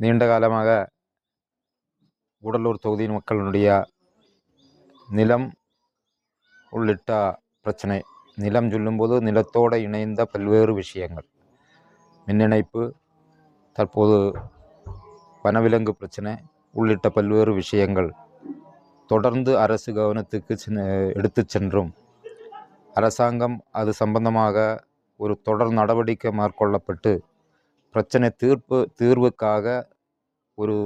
நீண்ட காலமாக கூடலூர் தொகுதியின் மக்களுடைய நிலம் உள்ளிட்ட பிரச்சனை. நிலம் சொல்லும்போது நிலத்தோடு இணைந்த பல்வேறு விஷயங்கள், மின் இணைப்பு, தற்போது வனவிலங்கு பிரச்சனை உள்ளிட்ட பல்வேறு விஷயங்கள் தொடர்ந்து அரசு கவனத்துக்கு எடுத்து சென்றும் அரசாங்கம் அது சம்பந்தமாக ஒரு தொடர் நடவடிக்கை மேற்கொள்ளப்பட்டு பிரச்சனை தீர்வுக்காக ஒரு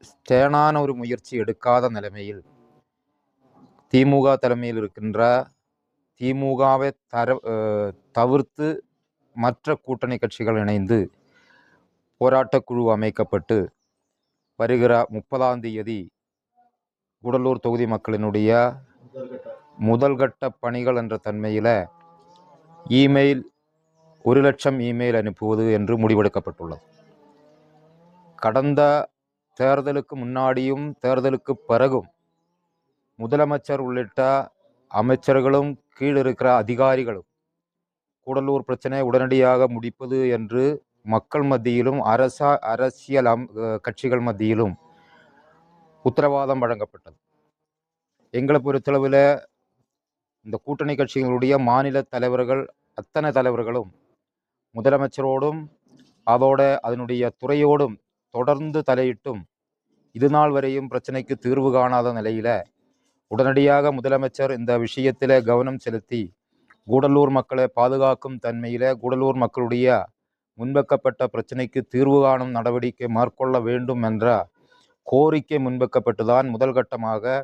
ஸ்டேனான ஒரு முயற்சி எடுக்காத நிலைமையில் திமுக தலைமையில் இருக்கின்ற திமுகவை தவிர்த்து மற்ற கூட்டணி கட்சிகள் இணைந்து போராட்டக்குழு அமைக்கப்பட்டு வருகிற 30ஆம் தேதி கூடலூர் தொகுதி மக்களினுடைய முதல்கட்ட பணிகள் என்ற தன்மையில் இமெயில் 1 லட்சம் இமெயில் அனுப்புவது என்று முடிவெடுக்கப்பட்டுள்ளது. கடந்த தேர்தலுக்கு முன்னாடியும் தேர்தலுக்கு பிறகும் முதலமைச்சர் உள்ளிட்ட அமைச்சர்களும் கீழ் இருக்கிற அதிகாரிகளும் கூடலூர் பிரச்சனை உடனடியாக முடிப்பது என்று மக்கள் மத்தியிலும் அரசியல் கட்சிகள் மத்தியிலும் உத்தரவாதம் வழங்கப்பட்டது. எங்களை பொறுத்தளவில் இந்த கூட்டணி கட்சிகளுடைய மாநில தலைவர்கள் அத்தனை தலைவர்களும் முதலமைச்சரோடும் அதனுடைய துறையோடும் தொடர்ந்து தலையிட்டும் இது நாள் வரையும் பிரச்சனைக்கு தீர்வு காணாத நிலையில உடனடியாக முதலமைச்சர் இந்த விஷயத்தில் கவனம் செலுத்தி கூடலூர் மக்களை பாதுகாக்கும் தன்மையில் கூடலூர் மக்களுடைய முன்வைக்கப்பட்ட பிரச்சனைக்கு தீர்வு காணும் நடவடிக்கை மேற்கொள்ள வேண்டும் என்ற கோரிக்கை முன்வைக்கப்பட்டுதான் முதல் கட்டமாக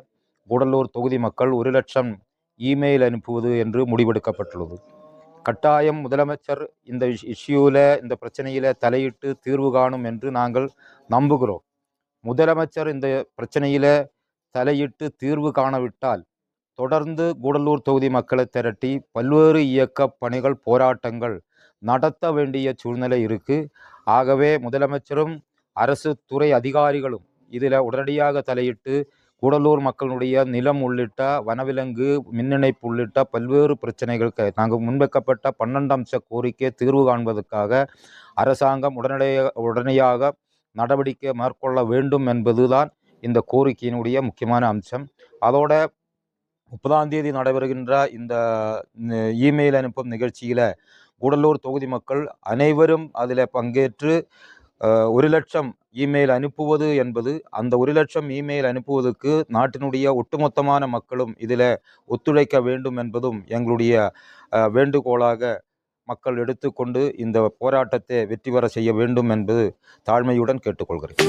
கூடலூர் தொகுதி மக்கள் 1 லட்சம் இமெயில் அனுப்புவது என்று முடிவெடுக்கப்பட்டுள்ளது. கட்டாயம் முதலமைச்சர் இந்த இஷ்யூவில் இந்த பிரச்சனையில் தலையிட்டு தீர்வு காணும் என்று நாங்கள் நம்புகிறோம். முதலமைச்சர் இந்த பிரச்சனையில் தலையிட்டு தீர்வு காணவிட்டால் தொடர்ந்து கூடலூர் தொகுதி மக்களை திரட்டி பல்வேறு இயக்க பணிகள் போராட்டங்கள் நடத்த வேண்டிய சூழ்நிலை இருக்குது. ஆகவே முதலமைச்சரும் அரசு துறை அதிகாரிகளும் இதில் உடனடியாக தலையிட்டு கூடலூர் மக்களுடைய நிலம் உள்ளிட்ட வனவிலங்கு மின் இணைப்பு உள்ளிட்ட பல்வேறு பிரச்சனைகளுக்கு நாங்கள் முன்வைக்கப்பட்ட 12 அம்ச கோரிக்கை தீர்வு காண்பதற்காக அரசாங்கம் உடனடியாக நடவடிக்கை மேற்கொள்ள வேண்டும் என்பதுதான் இந்த கோரிக்கையினுடைய முக்கியமான அம்சம். அதோட 30ஆம் தேதி நடைபெறுகின்ற இந்த இமெயில் அனுப்பும் நிகழ்ச்சியில் கூடலூர் தொகுதி மக்கள் அனைவரும் அதில் பங்கேற்று 1 லட்சம் இமெயில் அனுப்புவது என்பது, அந்த 1 லட்சம் இமெயில் அனுப்புவதற்கு நாட்டினுடைய ஒட்டுமொத்தமான மக்களும் இதில் ஒத்துழைக்க வேண்டும் என்பதும் எங்களுடைய வேண்டுகோளாக மக்கள் எடுத்துக்கொண்டு இந்த போராட்டத்தை வெற்றி பெற செய்ய வேண்டும் என்பது தாழ்மையுடன் கேட்டுக்கொள்கிறேன்.